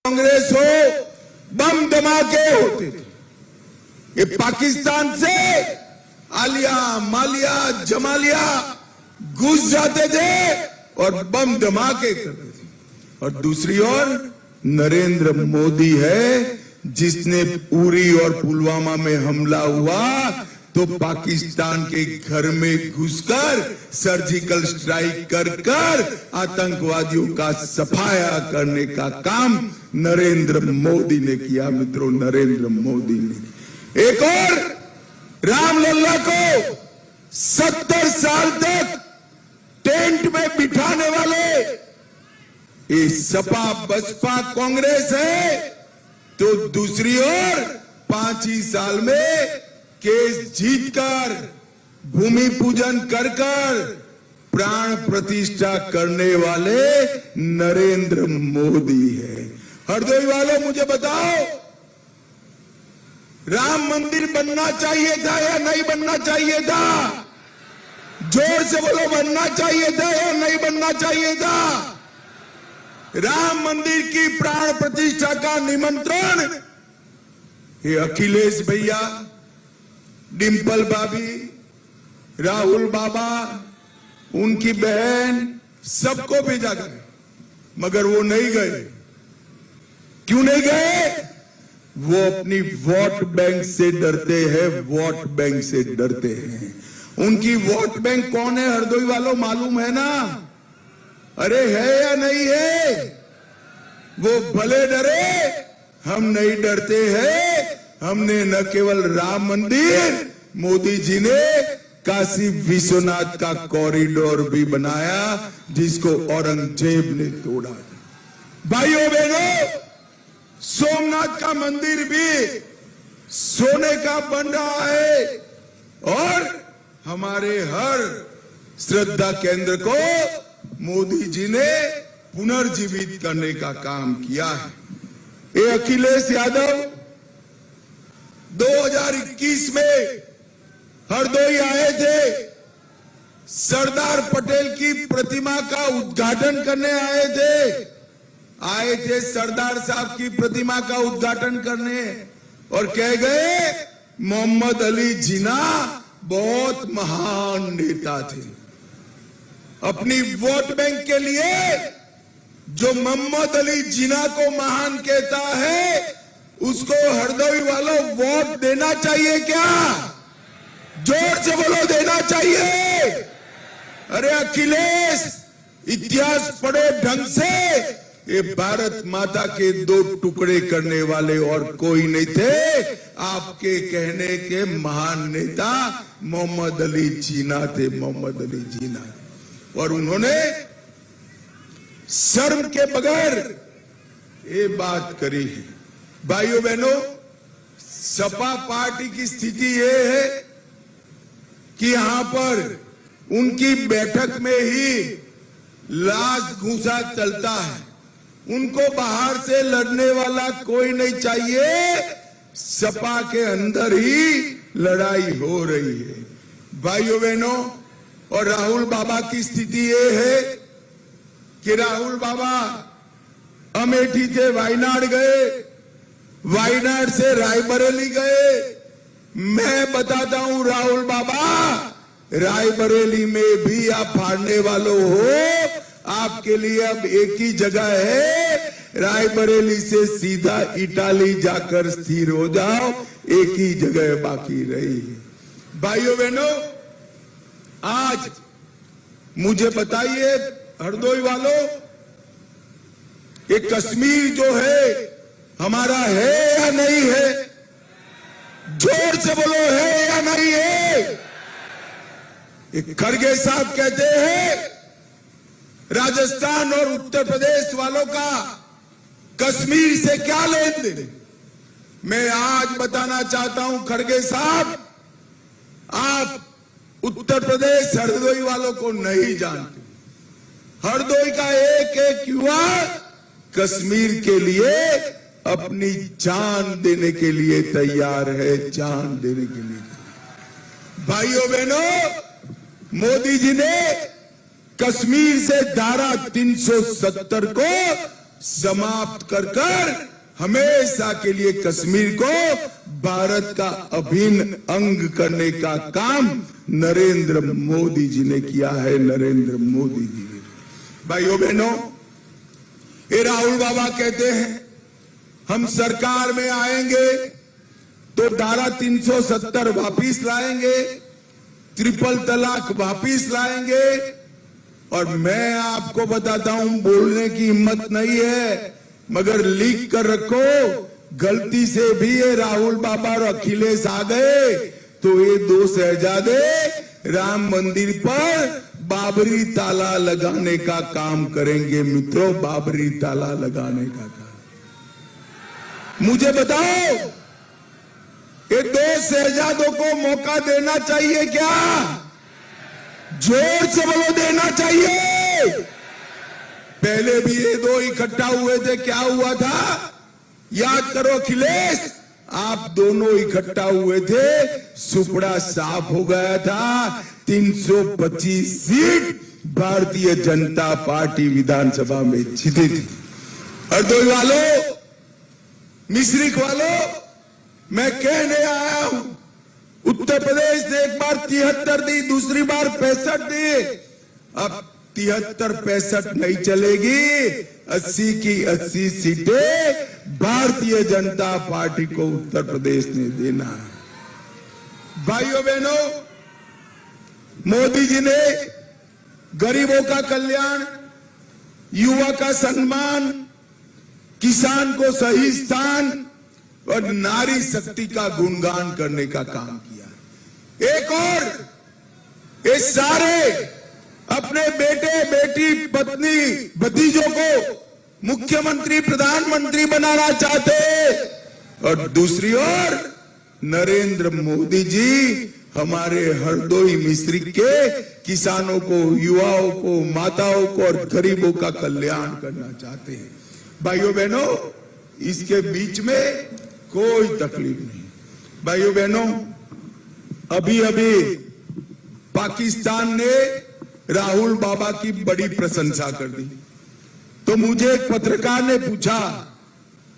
कांग्रेस हो, बम धमाके होते थे। ये पाकिस्तान से आलिया मालिया जमालिया घुस जाते थे और बम धमाके करते थे। और दूसरी ओर नरेंद्र मोदी है जिसने उरी और पुलवामा में हमला हुआ तो पाकिस्तान के घर में घुसकर सर्जिकल स्ट्राइक कर आतंकवादियों का सफाया करने का काम नरेंद्र मोदी ने किया। मित्रों, नरेंद्र मोदी ने एक और रामलल्ला को 70 साल तक टेंट में बिठाने वाले ये सपा बसपा कांग्रेस है, तो दूसरी ओर 5 ही साल में केस जीतकर भूमि पूजन कर प्राण प्रतिष्ठा करने वाले नरेंद्र मोदी है। हरदोई वालों, मुझे बताओ, राम मंदिर बनना चाहिए था या नहीं बनना चाहिए था? जोर से बोलो, बनना चाहिए था या नहीं बनना चाहिए था? राम मंदिर की प्राण प्रतिष्ठा का निमंत्रण ये अखिलेश भैया, डिंपल भाभी, राहुल बाबा, उनकी बहन, सबको भेजा गया, मगर वो नहीं गए। क्यों नहीं गए? वो अपनी वोट बैंक से डरते हैं, वोट बैंक से डरते हैं। उनकी वोट बैंक कौन है हरदोई वालों, मालूम है ना? अरे है या नहीं है? वो भले डरे, हम नहीं डरते हैं। हमने न केवल राम मंदिर, मोदी जी ने काशी विश्वनाथ का कॉरिडोर भी बनाया जिसको औरंगजेब ने तोड़ा। भाइयों बहनों, सोमनाथ का मंदिर भी सोने का बन रहा है और हमारे हर श्रद्धा केंद्र को मोदी जी ने पुनर्जीवित करने का काम किया है। ये अखिलेश यादव 2021 में हरदोई आए थे, सरदार पटेल की प्रतिमा का उद्घाटन करने आए थे सरदार साहब की प्रतिमा का उद्घाटन करने, और कह गए मोहम्मद अली जिन्ना बहुत महान नेता थे। अपनी वोट बैंक के लिए जो मोहम्मद अली जिन्ना को महान कहता है, उसको हरदोई वालों वोट देना चाहिए क्या? जोर से बोलो, देना चाहिए। अरे अखिलेश, इतिहास पढ़े ढंग से, ये भारत माता के 2 टुकड़े करने वाले और कोई नहीं थे। आपके कहने के महान नेता मोहम्मद अली जिन्ना थे, मोहम्मद अली जिन्ना। और उन्होंने शर्म के बगैर ये बात करी है। भाइयों बहनों, सपा पार्टी की स्थिति ये है कि यहां पर उनकी बैठक में ही लाश घूसा चलता है। उनको बाहर से लड़ने वाला कोई नहीं चाहिए, सपा के अंदर ही लड़ाई हो रही है। भाइयों बहनों, और राहुल बाबा की स्थिति ये है कि राहुल बाबा अमेठी से वायनाड गए, वायनाड से रायबरेली गए। मैं बताता हूं राहुल बाबा, रायबरेली में भी आप फाड़ने वालों हो, आपके लिए अब एक ही जगह है, रायबरेली से सीधा इटाली जाकर स्थिर हो जाओ, एक ही जगह बाकी रही है। भाइयों बहनों, आज मुझे बताइए हरदोई वालों, ये कश्मीर जो है हमारा है या नहीं है? जोर से बोलो, है या नहीं है? खड़गे साहब कहते हैं राजस्थान और उत्तर प्रदेश वालों का कश्मीर से क्या लेन देन। मैं आज बताना चाहता हूं खड़गे साहब, आप उत्तर प्रदेश हरदोई वालों को नहीं जानते। हरदोई का एक एक युवा कश्मीर के लिए अपनी जान देने के लिए तैयार है, जान देने के लिए। भाइयों बहनों, मोदी जी ने कश्मीर से धारा 370 को समाप्त कर हमेशा के लिए कश्मीर को भारत का अभिन्न अंग करने का काम नरेंद्र मोदी जी ने किया है। नरेंद्र मोदी जी ने। भाइयों बहनों, ये राहुल बाबा कहते हैं हम सरकार में आएंगे तो धारा 370 वापिस लाएंगे, ट्रिपल तलाक वापिस लाएंगे। और मैं आपको बताता हूं, बोलने की हिम्मत नहीं है मगर लिख कर रखो, गलती से भी ये राहुल बाबा और अखिलेश आ गए तो ये दो शहजादे राम मंदिर पर बाबरी ताला लगाने का काम करेंगे। मित्रों, बाबरी ताला लगाने का काम। मुझे बताओ, ये दो शहजादों को मौका देना चाहिए क्या? जोर से बोलो, देना चाहिए। पहले भी ये दो इकट्ठा हुए थे, क्या हुआ था याद करो अखिलेश, आप दोनों इकट्ठा हुए थे, सुपड़ा साफ हो गया था। 325 सीट भारतीय जनता पार्टी विधानसभा में जीती थी। हरदोई वालों, मिश्रिक वालों, मैं कहने आया हूं, उत्तर प्रदेश ने एक बार 73 दी, दूसरी बार 65 दी। अब 73-65 नहीं चलेगी, 80 की 80 सीटें भारतीय जनता पार्टी को उत्तर प्रदेश ने देना है। भाइयों बहनों, मोदी जी ने गरीबों का कल्याण, युवा का सम्मान, किसान को सही स्थान और नारी शक्ति का गुणगान करने का काम किया। एक और, ये सारे अपने बेटे बेटी पत्नी भतीजों को मुख्यमंत्री प्रधानमंत्री बनाना चाहते और दूसरी ओर नरेंद्र मोदी जी हमारे हरदोई मिश्रिक के किसानों को, युवाओं को, माताओं को और गरीबों का कल्याण करना चाहते हैं। भाइयों बहनों, इसके बीच में कोई तकलीफ नहीं। भाइयों बहनों, अभी अभी पाकिस्तान ने राहुल बाबा की बड़ी प्रशंसा कर दी। तो मुझे एक पत्रकार ने पूछा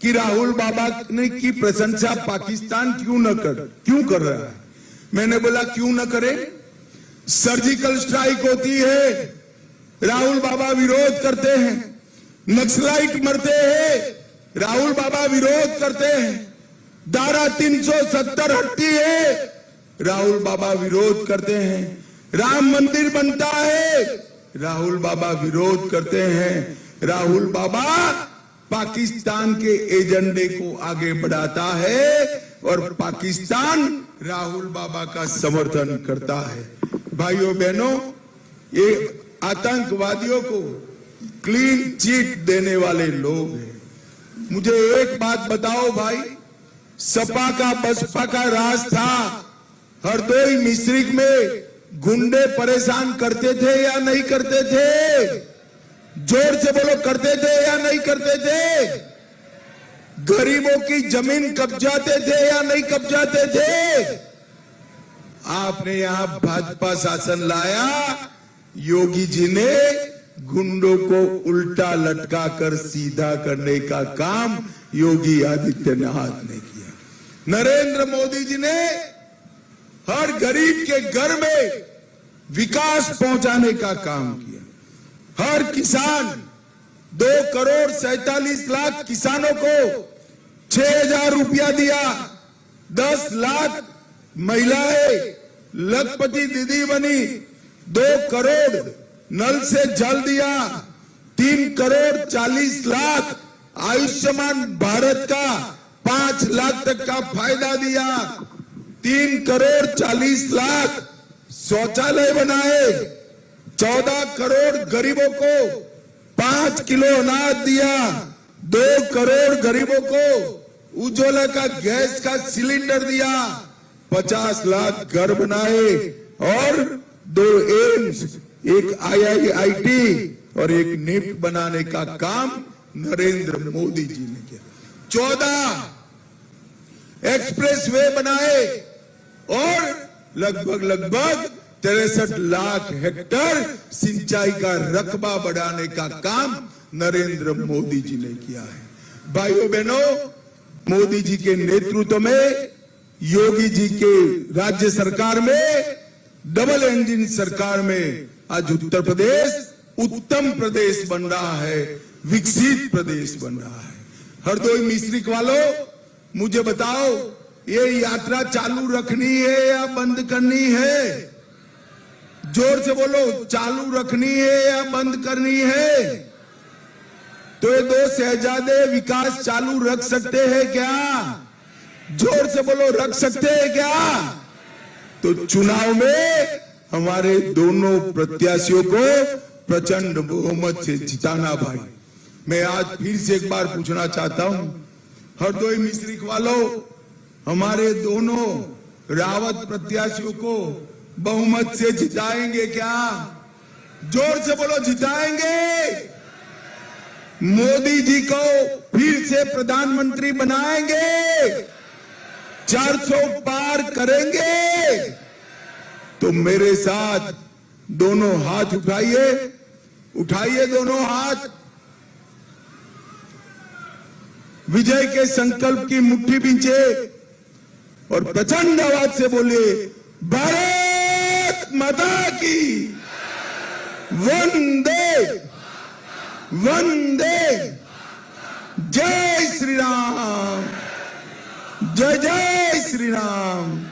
कि राहुल बाबा ने की प्रशंसा पाकिस्तान क्यों कर रहा है? मैंने बोला क्यों न करे, सर्जिकल स्ट्राइक होती है, राहुल बाबा विरोध करते हैं, नक्सलाइट मरते हैं, राहुल बाबा विरोध करते हैं, धारा 370 हटती है, राहुल बाबा विरोध करते हैं, राम मंदिर बनता है, राहुल बाबा विरोध करते हैं। राहुल बाबा पाकिस्तान के एजेंडे को आगे बढ़ाता है और पाकिस्तान राहुल बाबा का समर्थन करता है। भाइयों बहनों, ये आतंकवादियों को क्लीन चिट देने वाले लोग हैं। मुझे एक बात बताओ भाई, सपा का बसपा का राज था, हरदोई मिश्रिक में गुंडे परेशान करते थे या नहीं करते थे? जोर से बोलो, करते थे या नहीं करते थे? गरीबों की जमीन कब्जाते थे या नहीं कब्जाते थे? आपने यहां भाजपा शासन लाया, योगी जी ने गुंडों को उल्टा लटका कर सीधा करने का काम योगी आदित्यनाथ ने किया। नरेंद्र मोदी जी ने हर गरीब के घर में विकास पहुंचाने का काम किया। हर किसान, 2,47,00,000 किसानों को 6,000 रुपया दिया, 10 लाख महिलाएं लखपति दीदी बनी, 2 करोड़ नल से जल दिया, 3,40,00,000 आयुष्मान भारत का 5 लाख तक का फायदा दिया, 3,40,00,000 शौचालय बनाए, 14 करोड़ गरीबों को 5 किलो अनाज दिया, 2 करोड़ गरीबों को उज्ज्वला का गैस का सिलेंडर दिया, 50 लाख घर बनाए और 2 एम्स, एक IIIT और एक निफ्ट बनाने का काम नरेंद्र मोदी जी ने किया। 14 एक्सप्रेस वे बनाए और लगभग 63 लाख हेक्टेयर सिंचाई का रकबा बढ़ाने का काम नरेंद्र मोदी जी ने किया है। भाइयों बहनों, मोदी जी के नेतृत्व में, योगी जी के राज्य सरकार में, डबल इंजन सरकार में आज उत्तर प्रदेश उत्तम प्रदेश बन रहा है, विकसित प्रदेश बन रहा है। हरदोई मिश्रिक वालों, मुझे बताओ, ये यात्रा चालू रखनी है या बंद करनी है? जोर से बोलो, चालू रखनी है या बंद करनी है? तो ये दो शहजादे विकास चालू रख सकते हैं क्या? जोर से बोलो, रख सकते हैं क्या? तो चुनाव में हमारे दोनों प्रत्याशियों को प्रचंड बहुमत से जिताना। भाई, मैं आज फिर से एक बार पूछना चाहता हूं, हरदोई मिश्रिक वालों, हमारे दोनों रावत प्रत्याशियों को बहुमत से जिताएंगे क्या? जोर से बोलो, जिताएंगे? मोदी जी को फिर से प्रधानमंत्री बनाएंगे? 400 पार करेंगे? तो मेरे साथ दोनों हाथ उठाइए, उठाइए दोनों हाथ, विजय के संकल्प की मुट्ठी बींचे और प्रचंड आवाज से बोलिए, भारत माता की वंदे वंदे, जय श्री राम, जय जय श्री राम।